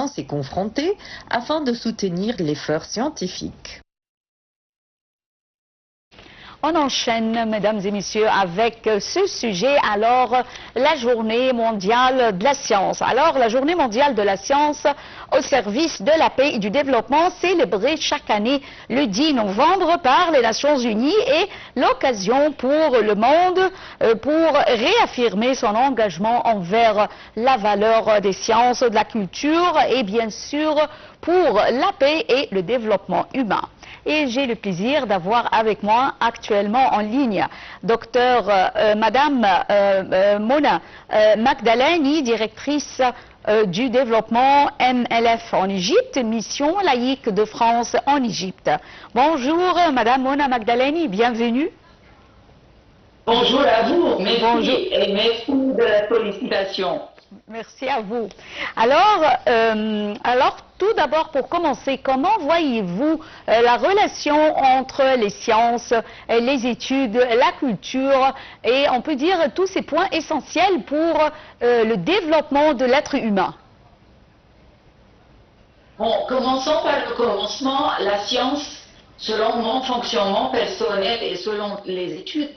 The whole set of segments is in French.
science est confrontée afin de soutenir l'effort scientifique. On enchaîne, mesdames et messieurs, avec ce sujet, alors la journée mondiale de la science. Alors, la journée mondiale de la science au service de la paix et du développement, célébrée chaque année le 10 novembre par les Nations Unies, et l'occasion pour le monde pour réaffirmer son engagement envers la valeur des sciences, de la culture et bien sûr pour la paix et le développement humain. Et j'ai le plaisir d'avoir avec moi actuellement en ligne Madame Mona Magdaleni, directrice du développement MLF en Égypte, mission laïque de France en Égypte. Bonjour Madame Mona Magdaleni, bienvenue. Bonjour à vous, merci, bonjour. Et merci de la sollicitation. Merci à vous. Alors tout d'abord, pour commencer, comment voyez-vous la relation entre les sciences, les études, la culture et on peut dire tous ces points essentiels pour le développement de l'être humain? Bon, commençons par le commencement. La science, selon mon fonctionnement personnel et selon les études,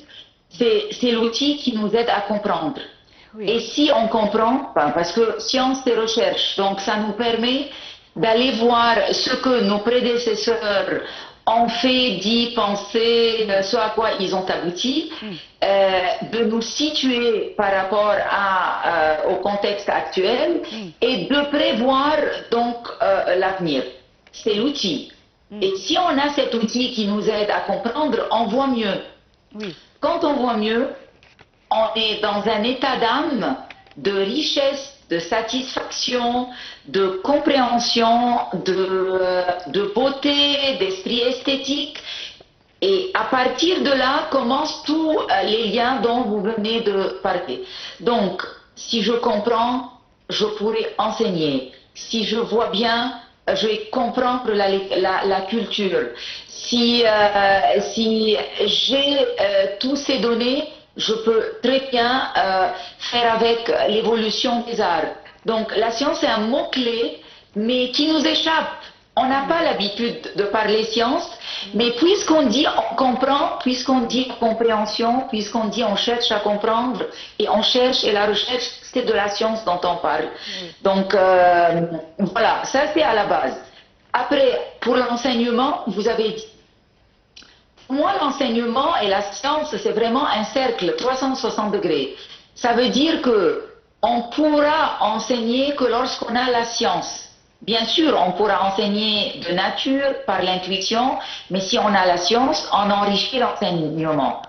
c'est l'outil qui nous aide à comprendre. Oui. Et si on comprend, parce que science c'est recherche, donc ça nous permet d'aller voir ce que nos prédécesseurs ont fait, dit, pensé, ce à quoi ils ont abouti, de nous situer par rapport au contexte actuel et de prévoir donc l'avenir. C'est l'outil. Et si on a cet outil qui nous aide à comprendre, on voit mieux. Oui. Quand on voit mieux, on est dans un état d'âme de richesse, de satisfaction, de compréhension, de beauté, d'esprit esthétique. Et à partir de là commencent tous les liens dont vous venez de parler. Donc, si je comprends, je pourrai enseigner. Si je vois bien, je vais comprendre la culture. Si j'ai tous ces données, je peux très bien faire avec l'évolution des arts. Donc la science est un mot-clé, mais qui nous échappe. On n'a pas l'habitude de parler science, mais puisqu'on dit on comprend, puisqu'on dit compréhension, puisqu'on dit on cherche à comprendre, et on cherche, et la recherche, c'est de la science dont on parle. Donc voilà, ça c'est à la base. Après, pour l'enseignement, vous avez dit, pour moi, l'enseignement et la science, c'est vraiment un cercle 360 degrés. Ça veut dire que on pourra enseigner que lorsqu'on a la science. Bien sûr, on pourra enseigner de nature, par l'intuition, mais si on a la science, on enrichit l'enseignement.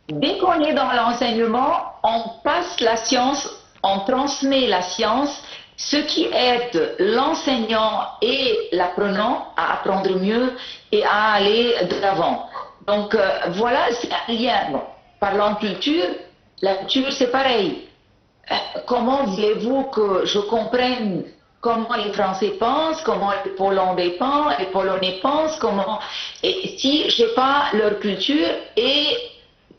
Dès qu'on est dans l'enseignement, on passe la science, on transmet la science, ce qui aide l'enseignant et l'apprenant à apprendre mieux et à aller de l'avant. Donc voilà, c'est un lien. Bon, parlant de culture, la culture c'est pareil. Comment voulez-vous que je comprenne comment les Français pensent, comment les Polonais pensent, comment... Et si je n'ai pas leur culture, et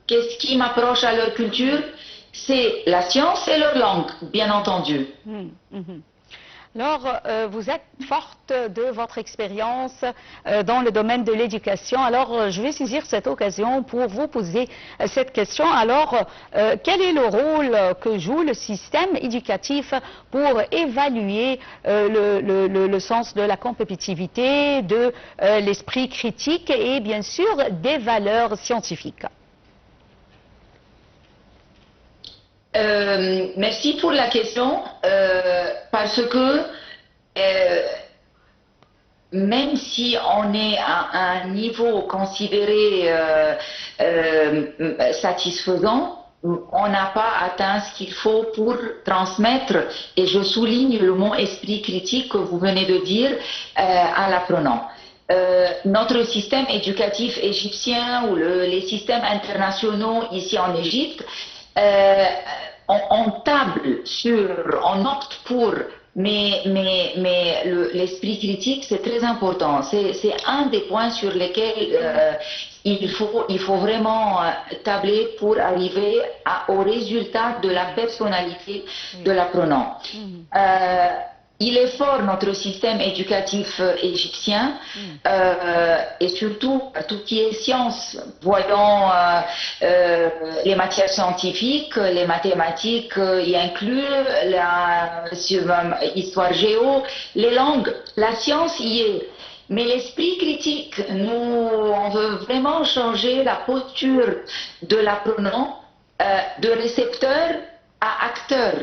qu'est-ce qui m'approche à leur culture? C'est la science et leur langue, bien entendu. Alors, vous êtes forte de votre expérience dans le domaine de l'éducation. Alors, je vais saisir cette occasion pour vous poser cette question. Alors, quel est le rôle que joue le système éducatif pour évaluer le sens de la compétitivité, de l'esprit critique et bien sûr des valeurs scientifiques? Merci pour la question, parce que même si on est à un niveau considéré satisfaisant, on n'a pas atteint ce qu'il faut pour transmettre, et je souligne le mot esprit critique que vous venez de dire, à l'apprenant. Notre système éducatif égyptien ou les systèmes internationaux ici en Égypte, on table sur, on opte pour, mais l'esprit critique c'est très important. C'est un des points sur lesquels il faut vraiment tabler pour arriver au résultat de la personnalité de l'apprenant. il est fort, notre système éducatif égyptien, et surtout tout ce qui est sciences. Voyons les matières scientifiques, les mathématiques, y inclut la histoire géo, les langues. La science y est. Mais l'esprit critique, on veut vraiment changer la posture de l'apprenant de récepteur à acteur.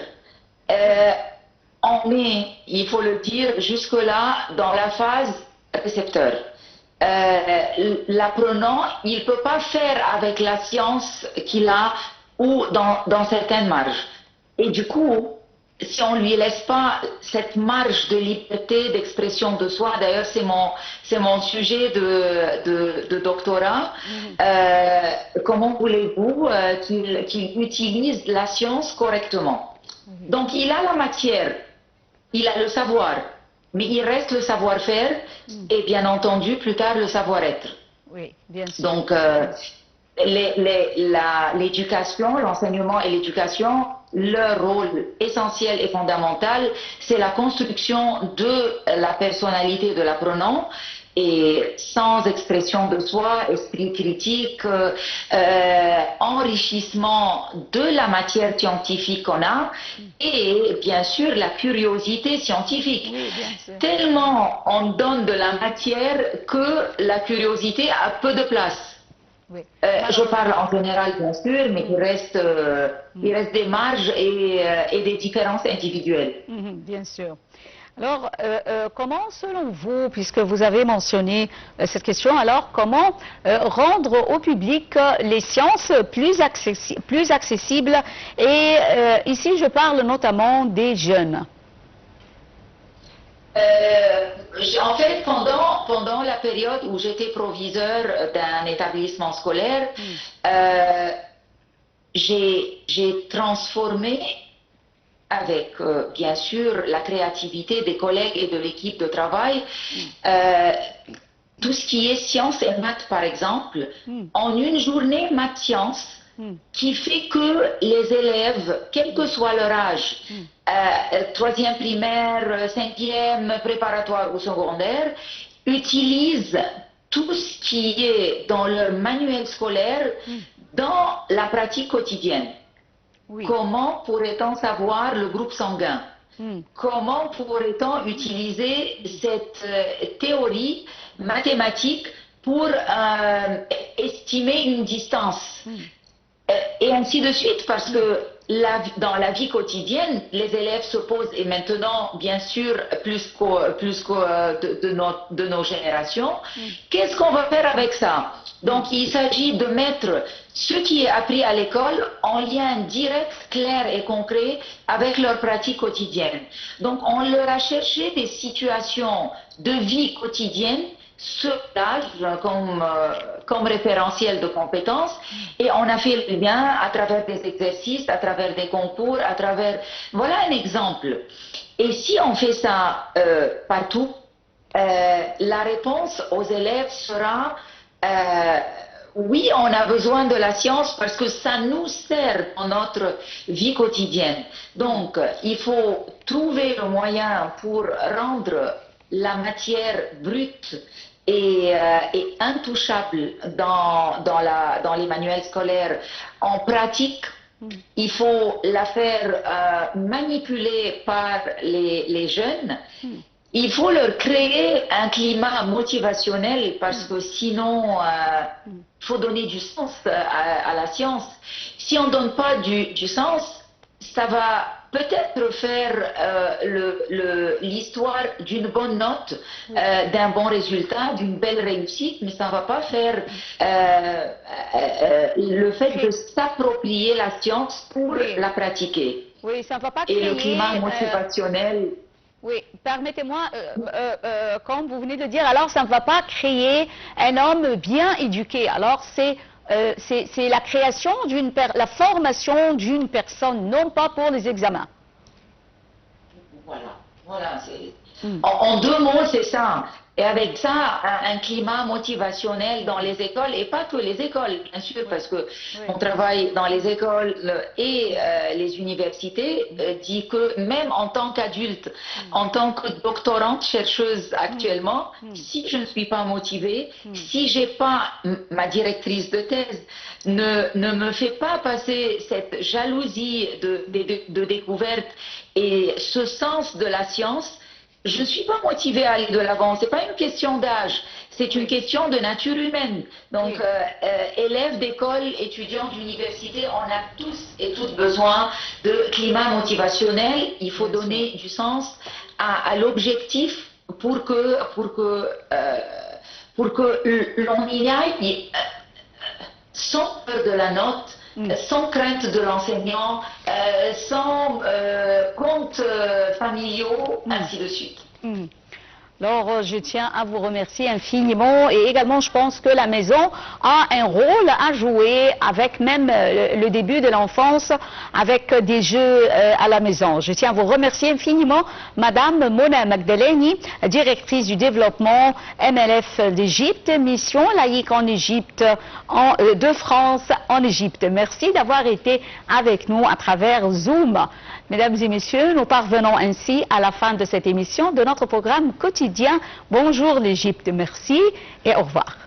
On est, il faut le dire, jusque-là dans la phase récepteur. L'apprenant, il ne peut pas faire avec la science qu'il a ou dans certaines marges. Et du coup, si on ne lui laisse pas cette marge de liberté d'expression de soi, d'ailleurs c'est mon sujet de doctorat, comment voulez-vous qu'il utilise la science correctement? Donc il a la matière, il a le savoir, mais il reste le savoir-faire et bien entendu plus tard le savoir-être. Oui, bien sûr. Donc l'éducation, l'enseignement et l'éducation, leur rôle essentiel et fondamental, c'est la construction de la personnalité de l'apprenant. Et sans expression de soi, esprit critique, enrichissement de la matière scientifique qu'on a et bien sûr la curiosité scientifique. Oui, bien sûr. Tellement on donne de la matière que la curiosité a peu de place. Oui. Je parle en général bien sûr, mais il reste des marges et des différences individuelles. Bien sûr. Alors, comment, selon vous, puisque vous avez mentionné cette question, alors comment rendre au public les sciences plus accessibles et ici je parle notamment des jeunes. En fait, pendant la période où j'étais proviseur d'un établissement scolaire, j'ai transformé avec bien sûr la créativité des collègues et de l'équipe de travail, tout ce qui est sciences et maths par exemple, en une journée maths-sciences, qui fait que les élèves, quel que soit leur âge, troisième primaire, cinquième, préparatoire ou secondaire, utilisent tout ce qui est dans leur manuel scolaire dans la pratique quotidienne. Oui. Comment pourrait-on savoir le groupe sanguin? Comment pourrait-on utiliser cette théorie mathématique pour estimer une distance? Et ainsi de suite, parce que dans la vie quotidienne, les élèves se posent, et maintenant, bien sûr, plus que de nos générations, qu'est-ce qu'on va faire avec ça? Donc, il s'agit de mettre ce qui est appris à l'école en lien direct, clair et concret avec leur pratique quotidienne. Donc, on leur a cherché des situations de vie quotidienne sur l'âge comme référentiel de compétences et on a fait le lien à travers des exercices, à travers des concours, à travers... Voilà un exemple. Et si on fait ça partout, la réponse aux élèves sera oui, on a besoin de la science parce que ça nous sert dans notre vie quotidienne. Donc, il faut trouver le moyen pour rendre la matière brute et intouchable dans les manuels scolaires en pratique. Il faut la faire manipuler par les jeunes. Il faut leur créer un climat motivationnel parce que sinon, il faut donner du sens à la science. Si on ne donne pas du sens, ça va peut-être faire l'histoire d'une bonne note, d'un bon résultat, d'une belle réussite, mais ça ne va pas faire le fait de s'approprier la science pour la pratiquer. Oui, ça ne va pas créer... Et le climat motivationnel... Oui, permettez-moi, comme vous venez de le dire, alors ça ne va pas créer un homme bien éduqué. Alors c'est la création la formation d'une personne, non pas pour les examens. Voilà. En deux mots, c'est ça. Et avec ça, un climat motivationnel dans les écoles, et pas que les écoles, bien sûr, parce que on travaille dans les écoles et les universités, dit que même en tant qu'adulte, en tant que doctorante chercheuse actuellement, si je ne suis pas motivée, si j'ai pas ma directrice de thèse, ne me fait pas passer cette jalousie de découverte et ce sens de la science, je ne suis pas motivée à aller de l'avant. Ce n'est pas une question d'âge, c'est une question de nature humaine. Donc, élèves d'école, étudiants d'université, on a tous et toutes besoin de climat motivationnel. Il faut donner du sens à l'objectif pour que l'on y aille sans peur de la note, sans crainte de l'enseignant, sans comptes familiaux, ainsi de suite. Alors, je tiens à vous remercier infiniment et également, je pense que la maison a un rôle à jouer avec même le début de l'enfance, avec des jeux à la maison. Je tiens à vous remercier infiniment, Madame Mona Magdaleni, directrice du développement MLF d'Égypte, mission laïque en Égypte, de France en Égypte. Merci d'avoir été avec nous à travers Zoom. Mesdames et messieurs, nous parvenons ainsi à la fin de cette émission de notre programme quotidien. Bonjour l'Égypte, merci et au revoir.